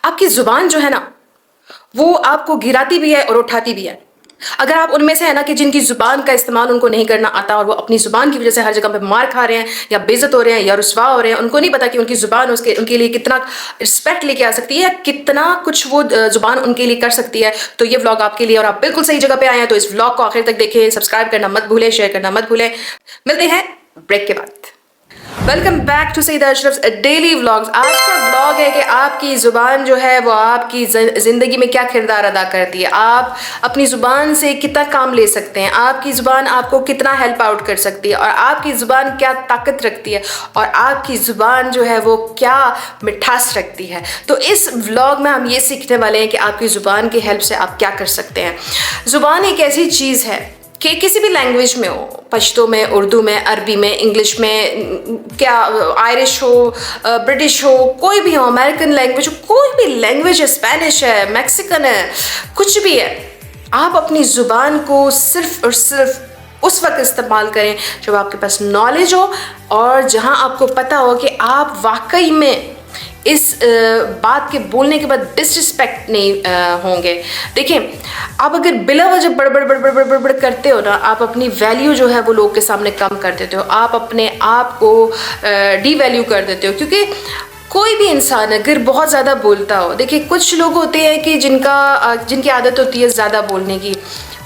आपकी ज़ुबान जो है ना, वो आपको गिराती भी है और उठाती भी है। अगर आप उनमें से है ना कि जिनकी ज़ुबान का इस्तेमाल उनको नहीं करना आता और वो अपनी ज़ुबान की वजह से हर जगह पे मार खा रहे हैं या बेइज्जत हो रहे हैं या रुसवा हो रहे हैं, उनको नहीं पता कि उनकी ज़ुबान उनके लिए कितना रिस्पेक्ट लेके आ सकती है या कितना कुछ वो ज़ुबान उनके लिए कर सकती है। तो ये व्लॉग आपके लिए और आप बिल्कुल सही जगह पे आए हैं, तो इस व्लॉग को आखिर तक देखें, सब्सक्राइब करना मत भूलें, शेयर करना मत भूलें। मिलते हैं ब्रेक के बाद। Welcome back to Saeeda Ashraf daily vlogs. आज का व्लॉग है कि आपकी ज़ुबान जो है वो आपकी ज़िंदगी में क्या किरदार अदा करती है, आप अपनी ज़ुबान से कितना काम ले सकते हैं, आपकी ज़ुबान आपको कितना हेल्प आउट कर सकती है और आपकी ज़ुबान क्या ताकत रखती है और आपकी ज़ुबान जो है वो क्या मिठास रखती है। तो इस व्लॉग में हम ये सीखने वाले हैं कि आपकी ज़ुबान की हेल्प से आप क्या कर सकते हैं। ज़ुबान एक ऐसी चीज़ है कि किसी भी लैंग्वेज में हो, पश्तो में, उर्दू में, अरबी में, इंग्लिश में, क्या आयरिश हो, ब्रिटिश हो, कोई भी हो, अमेरिकन लैंग्वेज हो, कोई भी लैंग्वेज है, स्पेनिश है, मैक्सिकन है, कुछ भी है, आप अपनी ज़ुबान को सिर्फ़ और सिर्फ उस वक्त इस्तेमाल करें जब आपके पास नॉलेज हो और जहां आपको पता हो कि आप वाकई में इस बात के बोलने के बाद डिसरिस्पेक्ट नहीं होंगे। देखिए, आप अगर बिला वजह बड़बड़ बड़बड़ बड़बड़ बड़ करते हो ना, आप अपनी वैल्यू जो है वो लोग के सामने कम कर देते हो, आप अपने आप को डी वैल्यू कर देते हो। क्योंकि कोई भी इंसान अगर बहुत ज़्यादा बोलता हो, देखिए कुछ लोग होते हैं कि जिनकी आदत होती है ज़्यादा बोलने की।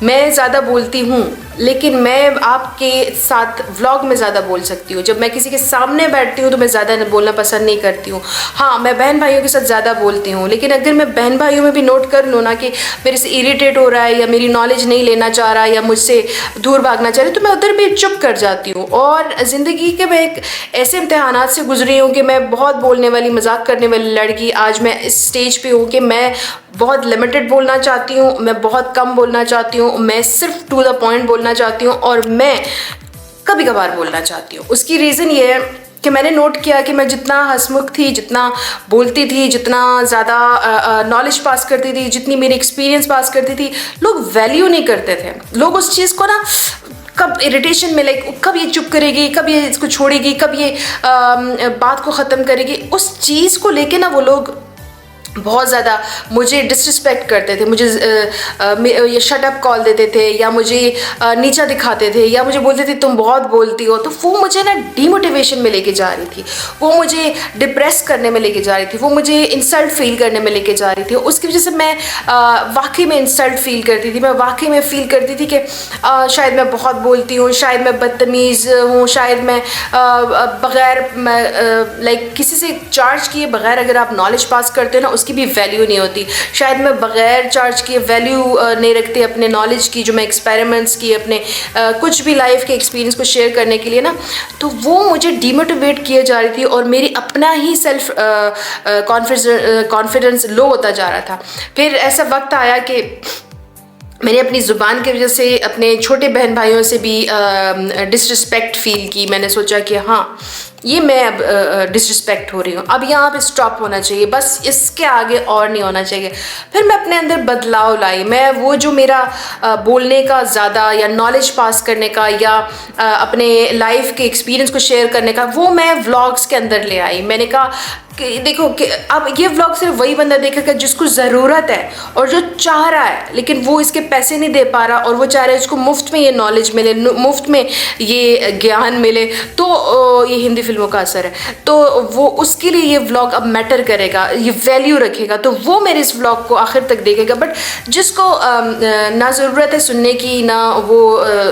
मैं ज़्यादा बोलती हूँ लेकिन मैं आपके साथ व्लॉग में ज़्यादा बोल सकती हूँ। जब मैं किसी के सामने बैठती हूँ तो मैं ज़्यादा बोलना पसंद नहीं करती हूँ। हाँ, मैं बहन भाइयों के साथ ज़्यादा बोलती हूँ, लेकिन अगर मैं बहन भाइयों में भी नोट कर लूँ ना कि मेरे से इरिटेट हो रहा है या मेरी नॉलेज नहीं लेना चाह रहा या मुझसे दूर भागना चाह रहा है, तो मैं उधर भी चुप कर जाती हूँ। और ज़िंदगी के मैं एक ऐसे इम्तहानात से गुजरी हूँ कि मैं बहुत बोलने वाली, मजाक करने वाली लड़की आज मैं इस स्टेज पे हूँ कि मैं बहुत लिमिटेड बोलना चाहती हूँ, मैं बहुत कम बोलना चाहती हूँ, मैं सिर्फ टू द पॉइंट बोलना चाहती हूँ और मैं कभी कभार बोलना चाहती हूँ। उसकी रीज़न ये है कि मैंने नोट किया कि मैं जितना हंसमुख थी, जितना बोलती थी, जितना ज़्यादा नॉलेज पास करती थी, जितनी मेरी एक्सपीरियंस पास करती थी, लोग वैल्यू नहीं करते थे। लोग उस चीज़ को ना कब इरिटेशन में, लाइक कब ये चुप करेगी, कब ये इसको छोड़ेगी, कब ये बात को ख़त्म करेगी, उस चीज़ को लेके ना वो लोग बहुत ज़्यादा मुझे डिसरिस्पेक्ट करते थे, मुझे ये शट अप कॉल देते थे या मुझे नीचा दिखाते थे या मुझे बोलते थे तुम बहुत बोलती हो। तो वो मुझे ना डीमोटिवेशन में लेके जा रही थी, वो मुझे डिप्रेस करने में लेके जा रही थी, वो मुझे इंसल्ट फील करने में लेके जा रही थी। उसकी वजह से मैं वाकई में इंसल्ट फील करती थी, मैं वाकई में फील करती थी कि शायद मैं बहुत बोलती हूँ, शायद मैं बदतमीज़ हूँ, शायद मैं बग़ैर लाइक किसी से चार्ज किए बग़ैर अगर आप नॉलेज पास करते हो ना की भी वैल्यू नहीं होती। शायद मैं बगैर चार्ज किए वैल्यू नहीं रखती अपने नॉलेज की, जो मैं एक्सपेरिमेंट्स की, अपने कुछ भी लाइफ के एक्सपीरियंस को शेयर करने के लिए ना, तो वो मुझे डीमोटिवेट किए जा रही थी और मेरी अपना ही सेल्फ कॉन्फिडेंस लो होता जा रहा था। फिर ऐसा वक्त आया कि मैंने अपनी ज़ुबान की वजह से अपने छोटे बहन भाइयों से भी डिसरिस्पेक्ट फील की। मैंने सोचा कि हाँ, ये मैं अब डिसरिस्पेक्ट हो रही हूँ, अब यहाँ पे स्टॉप होना चाहिए, बस इसके आगे और नहीं होना चाहिए। फिर मैं अपने अंदर बदलाव लाई। मैं वो जो मेरा बोलने का ज़्यादा या नॉलेज पास करने का या अपने लाइफ के एक्सपीरियंस को शेयर करने का, वो मैं व्लॉग्स के अंदर ले आई। मैंने कहा कि देखो कि अब ये व्लॉग सिर्फ वही बंदा देखेगा जिसको ज़रूरत है और जो चाह रहा है लेकिन वो इसके पैसे नहीं दे पा रहा और वो चाह रहा है इसको मुफ्त में ये नॉलेज मिले, मुफ्त में ये ज्ञान मिले। तो ये हिंदी फिल्मों का असर है, तो वो उसके लिए ये व्लॉग अब मैटर करेगा, ये वैल्यू रखेगा, तो वो मेरे इस व्लॉग को आखिर तक देखेगा। बट जिसको ना ज़रूरत है सुनने की, ना वो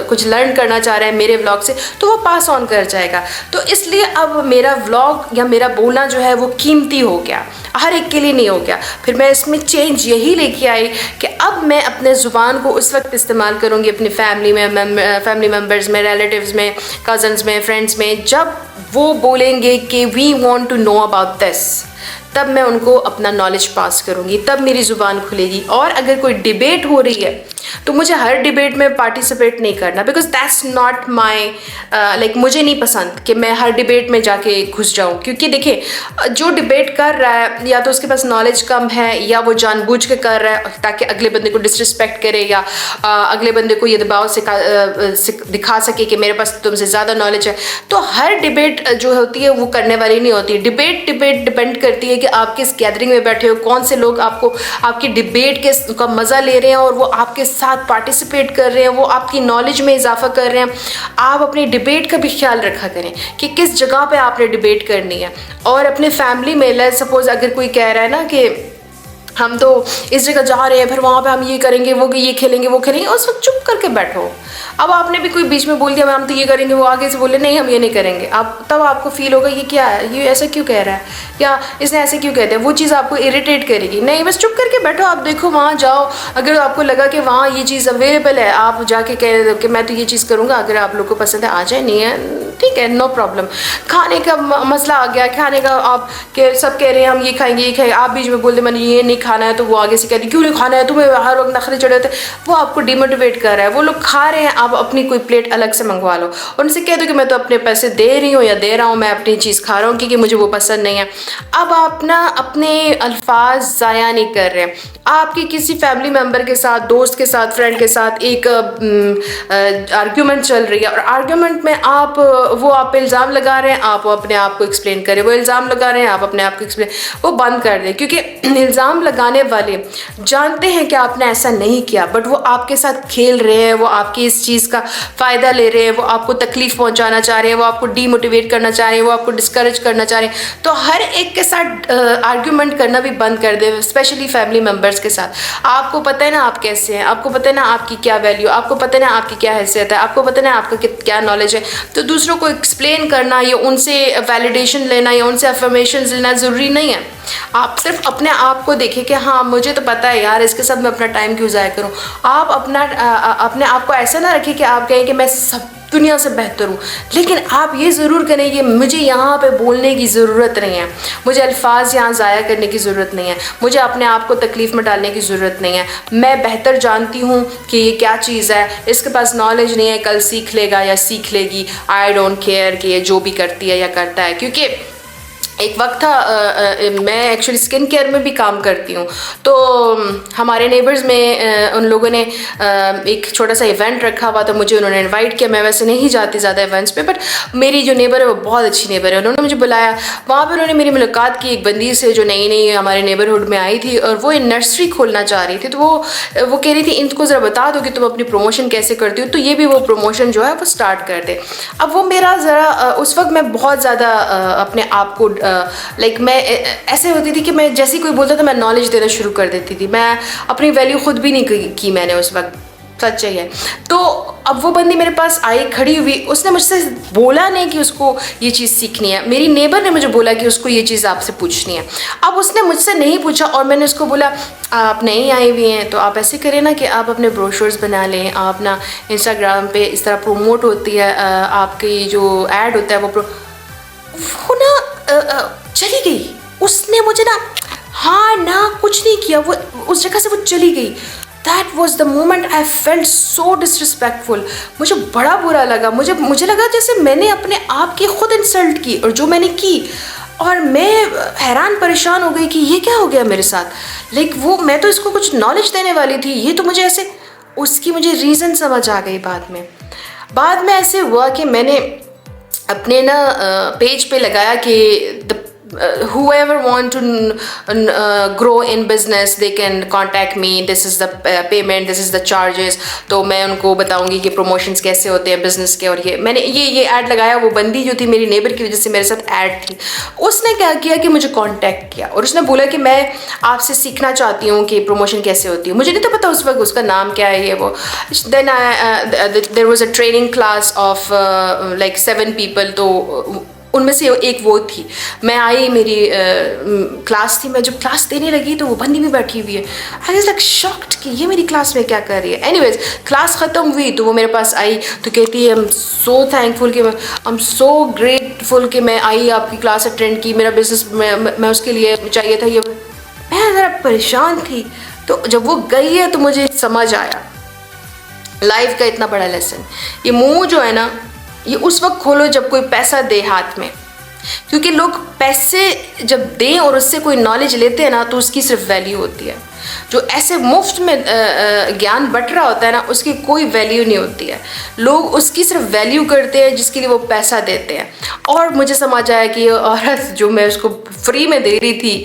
कुछ लर्न करना चाह रहा है मेरे व्लॉग से, तो वो पास ऑन कर जाएगा। तो इसलिए अब मेरा व्लॉग या मेरा बोलना जो है वो कीमती हो गया, हर एक के लिए नहीं हो गया। फिर मैं इसमें चेंज यही लेके आई कि अब मैं अपने ज़ुबान को उस वक्त इस्तेमाल करूँगी अपनी फैमिली मेम्बर्स में, रिलेटिव्स में, कज़न्स में, फ्रेंड्स में, जब वो बोलेंगे कि we want to know about this, तब मैं उनको अपना नॉलेज पास करूँगी, तब मेरी ज़ुबान खुलेगी। और अगर कोई डिबेट हो रही है तो मुझे हर डिबेट में पार्टिसिपेट नहीं करना, because that's not my like, मुझे नहीं पसंद कि मैं हर डिबेट में जाके घुस जाऊँ। क्योंकि देखिए, जो डिबेट कर रहा है या तो उसके पास नॉलेज कम है या वो जानबूझ के कर रहा है ताकि अगले बंदे को डिसरिस्पेक्ट करे या अगले बंदे को ये दबाव दिखा सके कि मेरे पास तुमसे ज़्यादा नॉलेज है। तो हर डिबेट जो होती है वो करने वाली नहीं होती। डिबेट डिपेंड करती है कि आप किस गैदरिंग में बैठे हो, कौन से लोग आपको आपकी डिबेट के का मज़ा ले रहे हैं और वो आपके साथ पार्टिसिपेट कर रहे हैं, वो आपकी नॉलेज में इजाफा कर रहे हैं। आप अपनी डिबेट का भी ख्याल रखा करें कि किस जगह पे आपने डिबेट करनी है। और अपने फैमिली में लेट्स सपोज अगर कोई कह रहा है ना कि हम तो इस जगह जा रहे हैं, फिर वहाँ पे हम ये करेंगे, वो ये खेलेंगे, वो खेलेंगे, उस वक्त चुप करके बैठो। अब आपने भी कोई बीच में बोल दिया हम तो ये करेंगे, वो आगे से बोले नहीं हम ये नहीं करेंगे, आप तब आपको फील होगा ये क्या है, ये ऐसा क्यों कह रहा है या इसने ऐसे क्यों कहते हैं, वो चीज़ आपको इरिटेट करेगी। नहीं, बस चुप करके बैठो, आप देखो वहाँ जाओ, अगर आपको लगा कि वहाँ ये चीज़ अवेलेबल है, आप जाके कह कि मैं तो ये चीज़ करूँगा, अगर आप लोग को पसंद है आ जाए, नहीं है ठीक है, नो प्रॉब्लम। खाने का मसला आ गया, खाने का आप सब कह रहे हैं हम ये खाएंगे, ये खाएंगे, आप बीच में बोल दे मैंने ये नहीं खाना है, तो वो आगे से कहती क्यों नहीं खाना है, तुम्हें हर वक्त नखरे चढ़े होते, वो आपको डिमोटिवेट कर रहा है। वो लोग खा रहे हैं, आप अपनी कोई प्लेट अलग से मंगवा लो, उनसे कह दो कि मैं तो अपने पैसे दे रही हूँ या दे रहा हूँ, मैं अपनी चीज़ खा रहा हूँ क्योंकि मुझे वो पसंद नहीं है। अब आप ना अपने अल्फाज ज़ाया नहीं कर रहे। आपकी किसी फैमिली मेम्बर के साथ, दोस्त के साथ, फ्रेंड के साथ एक आर्ग्यूमेंट चल रही है और आर्ग्यूमेंट में आप पे इल्ज़ाम लगा रहे हैं, आप अपने आप को एक्सप्लेन करें, वो इल्ज़ाम लगा रहे हैं, आप अपने आप को एक्सप्लेन, वो बंद कर दें। क्योंकि इल्ज़ाम लगाने वाले जानते हैं कि आपने ऐसा नहीं किया, बट वो आपके साथ खेल रहे हैं, वो आपकी इस चीज़ का फ़ायदा ले रहे हैं, वो आपको तकलीफ़ पहुंचाना चाह रहे हैं, वो आपको डीमोटिवेट करना चाह रहे हैं, वो आपको डिस्करेज करना चाह रहे हैं। तो हर एक के साथ आर्ग्यूमेंट करना भी बंद कर दें, स्पेशली फैमिली मेम्बर्स के साथ। आपको पता है ना आप कैसे हैं, आपको पता है ना आपकी क्या वैल्यू, आपको पता है ना आपकी क्या हैसियत है, आपको पता है ना आपका क्या नॉलेज है। तो दूसरों को एक्सप्लेन करना या उनसे वैलिडेशन लेना या उनसे अफर्मेशन लेना ज़रूरी नहीं है। आप सिर्फ अपने आप को देखें कि हाँ मुझे तो पता है यार, इसके साथ मैं अपना टाइम क्यों ज़ाया करूँ। आप अपने आप को ऐसा ना रखें कि आप कहें कि मैं सब दुनिया से बेहतर हूँ, लेकिन आप ये ज़रूर करें कि मुझे यहाँ पे बोलने की ज़रूरत नहीं है, मुझे अल्फाज यहाँ ज़ाया करने की ज़रूरत नहीं है, मुझे अपने आप को तकलीफ़ में डालने की ज़रूरत नहीं है। मैं बेहतर जानती हूँ कि ये क्या चीज़ है, इसके पास नॉलेज नहीं है, कल सीख लेगा या सीख लेगी, आई डोंट केयर कि ये जो भी करती है या करता है। क्योंकि एक वक्त था मैं एक्चुअली स्किन केयर में भी काम करती हूँ, तो हमारे नेबर्स में उन लोगों ने एक छोटा सा इवेंट रखा हुआ था, मुझे उन्होंने इनवाइट किया। मैं वैसे नहीं जाती ज़्यादा इवेंट्स पे, बट मेरी जो नेबर है वो बहुत अच्छी नेबर है, उन्होंने मुझे बुलाया। वहाँ पे उन्होंने मेरी मुलाकात की एक बंदी से जो नई नई हमारे नेबरहुड में आई थी और वो एक नर्सरी खोलना चाह रही थी। तो वो कह रही थी इनको ज़रा बता दो कि तुम अपनी प्रमोशन कैसे करती हो, तो ये भी वो प्रमोशन जो है वो स्टार्ट कर दे। अब वो मेरा ज़रा उस वक्त मैं बहुत ज़्यादा अपने आप को लाइक मैं ऐसे होती थी कि मैं जैसे ही कोई बोलता था मैं नॉलेज देना शुरू कर देती थी, मैं अपनी वैल्यू खुद भी नहीं की मैंने उस वक्त, सच है। तो अब वो बंदी मेरे पास आई, खड़ी हुई, उसने मुझसे बोला नहीं कि उसको ये चीज़ सीखनी है, मेरी नेबर ने मुझे बोला कि उसको ये चीज़ आपसे पूछनी है। अब उसने मुझसे नहीं पूछा और मैंने उसको बोला आप नहीं आई हुई हैं तो आप ऐसे करें ना कि आप अपने ब्रोशर्स बना लें, आप ना इंस्टाग्राम पे इस तरह प्रोमोट होती है आपकी जो ऐड होता है वो ना चली गई। उसने मुझे ना हाँ ना कुछ नहीं किया, वो उस जगह से वो चली गई। That was the moment I felt so disrespectful. मुझे बड़ा बुरा लगा, मुझे लगा जैसे मैंने अपने आप की खुद इंसल्ट की और जो मैंने की, और मैं हैरान परेशान हो गई कि ये क्या हो गया मेरे साथ। लाइक वो मैं तो इसको कुछ नॉलेज देने वाली थी, ये तो मुझे ऐसे, उसकी मुझे रीज़न समझ आ गई बाद में ऐसे हुआ कि मैंने अपने ना पेज पे लगाया कि whoever want to grow in business they can contact me, this is the payment, this is the charges। तो मैं उनको बताऊंगी कि प्रमोशंस कैसे होते हैं बिजनेस के। और ये मैंने ये ऐड लगाया। वो बंदी जो थी मेरी नेबर की वजह से मेरे साथ ऐड थी, उसने क्या किया कि मुझे कांटेक्ट किया और उसने बोला कि मैं आपसे सीखना चाहती हूँ कि प्रमोशन कैसे होती है। मुझे नहीं तो पता उस वक्त उसका नाम क्या है ये वो। Then there was a training class of like 7 people, तो उनमें से एक वो थी। मैं आई, मेरी क्लास थी, मैं जब क्लास देने लगी तो वो बंदी भी बैठी हुई है। आई वाज लाइक शॉक्ड कि ये मेरी क्लास में क्या कर रही है। एनीवेज क्लास ख़त्म हुई तो वो मेरे पास आई तो कहती है आई एम सो थैंकफुल कि आई एम सो ग्रेटफुल कि मैं आई, आपकी क्लास अटेंड की, मेरा बिजनेस मैं उसके लिए चाहिए था ये। मैं ज़रा परेशान थी। तो जब वो गई है तो मुझे समझ आया लाइफ का इतना बड़ा लेसन। ये मुँह जो है ना, ये उस वक्त खोलो जब कोई पैसा दे हाथ में, क्योंकि लोग पैसे जब दें और उससे कोई नॉलेज लेते हैं ना तो उसकी सिर्फ वैल्यू होती है। जो ऐसे मुफ्त में ज्ञान बट रहा होता है ना उसकी कोई वैल्यू नहीं होती है। लोग उसकी सिर्फ वैल्यू करते हैं जिसके लिए वो पैसा देते हैं। और मुझे समझ आया कि ये औरत जो मैं उसको फ्री में दे रही थी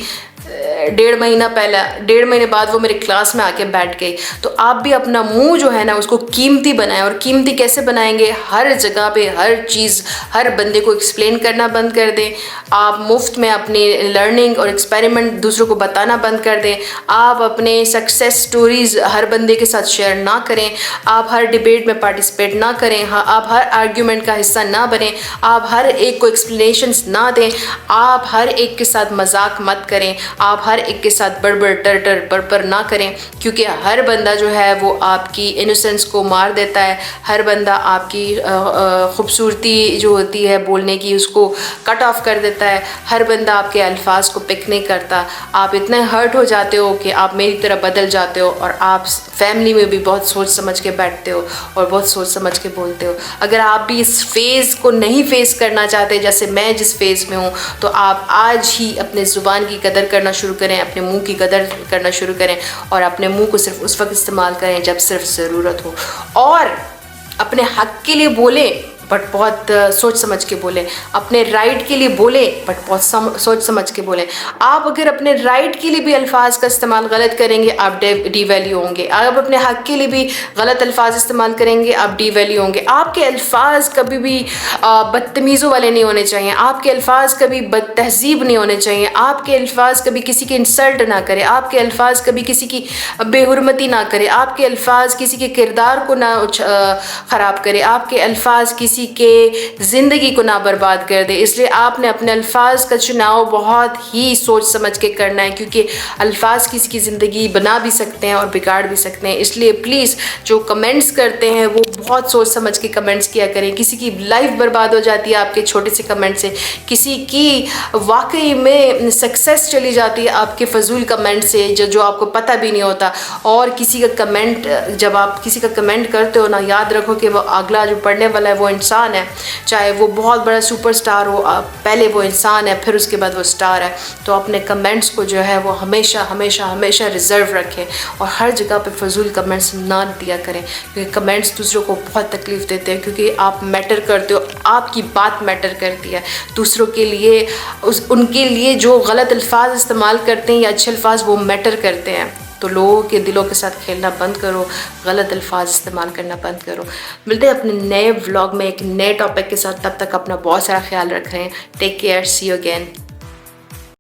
1.5 महीने बाद वो मेरे क्लास में आके बैठ गई। तो आप भी अपना मुंह जो है ना उसको कीमती बनाएं। और कीमती कैसे बनाएंगे? हर जगह पे हर चीज़ हर बंदे को एक्सप्लेन करना बंद कर दें। आप मुफ्त में अपनी लर्निंग और एक्सपेरिमेंट दूसरों को बताना बंद कर दें। आप अपने सक्सेस स्टोरीज़ हर बंदे के साथ शेयर ना करें। आप हर डिबेट में पार्टिसिपेट ना करें। हाँ, आप हर आर्ग्यूमेंट का हिस्सा ना बने। आप हर एक को एक्सप्लेनेशंस ना दें। आप हर एक के साथ मजाक मत करें। आप हर एक के साथ बड़बड़ टर पर ना करें, क्योंकि हर बंदा जो है वो आपकी इनोसेंस को मार देता है। हर बंदा आपकी खूबसूरती जो होती है बोलने की उसको कट ऑफ कर देता है। हर बंदा आपके अल्फाज को पिक नहीं करता। आप इतने हर्ट हो जाते हो कि आप मेरी तरह बदल जाते हो और आप फैमिली में भी बहुत सोच समझ के बैठते हो और बहुत सोच समझ के बोलते हो। अगर आप भी इस फेज़ को नहीं फेस करना चाहते जैसे मैं जिस फेज़ में हूँ, तो आप आज ही अपने ज़ुबान की कदर करना शुरू करें, अपने मुंह की कदर करना शुरू करें और अपने मुंह को सिर्फ उस वक्त इस्तेमाल करें जब सिर्फ ज़रूरत हो। और अपने हक के लिए बोलें बट बहुत सोच समझ के बोलें। अपने राइट के लिए बोलें बट बहुत सोच समझ के बोलें। आप अगर अपने राइट के लिए भी अल्फाज का इस्तेमाल गलत करेंगे आप डीवैल्यू होंगे। आप अपने हक के लिए भी गलत अल्फाज इस्तेमाल करेंगे आप डीवैल्यू होंगे। आपके अल्फाज कभी भी बदतमीज़ों वाले नहीं होने चाहिए। आपके अल्फाज कभी बदतहजीब नहीं होने चाहिए। आपके अल्फाज कभी किसी की इंसल्ट ना करें। आपके अल्फाज कभी किसी की बेहुरमती ना करें। आपके अल्फाज किसी के किरदार को ना ख़राब करें। आपके अल्फाज किसी के ज़िंदगी को ना बर्बाद कर दे। इसलिए आपने अपने अल्फाज का चुनाव बहुत ही सोच समझ के करना है, क्योंकि अल्फाज किसी की ज़िंदगी बना भी सकते हैं और बिगाड़ भी सकते हैं। इसलिए प्लीज़ जो कमेंट्स करते हैं वो बहुत सोच समझ के कमेंट्स किया करें। किसी की लाइफ बर्बाद हो जाती है आपके छोटे से कमेंट से, किसी की वाकई में सक्सेस चली जाती है आपके फजूल कमेंट से जो आपको पता भी नहीं होता। और किसी का कमेंट जब आप किसी का कमेंट करते हो ना, याद रखो कि वो अगला जो पढ़ने वाला है वो इंसान है, चाहे वो बहुत बड़ा सुपरस्टार हो। पहले वो इंसान है फिर उसके बाद वो स्टार है। तो अपने कमेंट्स को जो है वो हमेशा हमेशा हमेशा रिजर्व रखें और हर जगह पे फजूल कमेंट्स ना दिया करें, क्योंकि कमेंट्स दूसरों को बहुत तकलीफ़ देते हैं। क्योंकि आप मैटर करते हो, आपकी बात मैटर करती है दूसरों के लिए। उनके लिए जो गलत अल्फाज इस्तेमाल करते हैं या अच्छे अल्फाज वो मैटर करते हैं। तो लोगों के दिलों के साथ खेलना बंद करो, गलत अल्फाज इस्तेमाल करना बंद करो। मिलते हैं अपने नए व्लॉग में एक नए टॉपिक के साथ। तब तक अपना बहुत सारा ख्याल रख रहे हैं। Take care, see you again.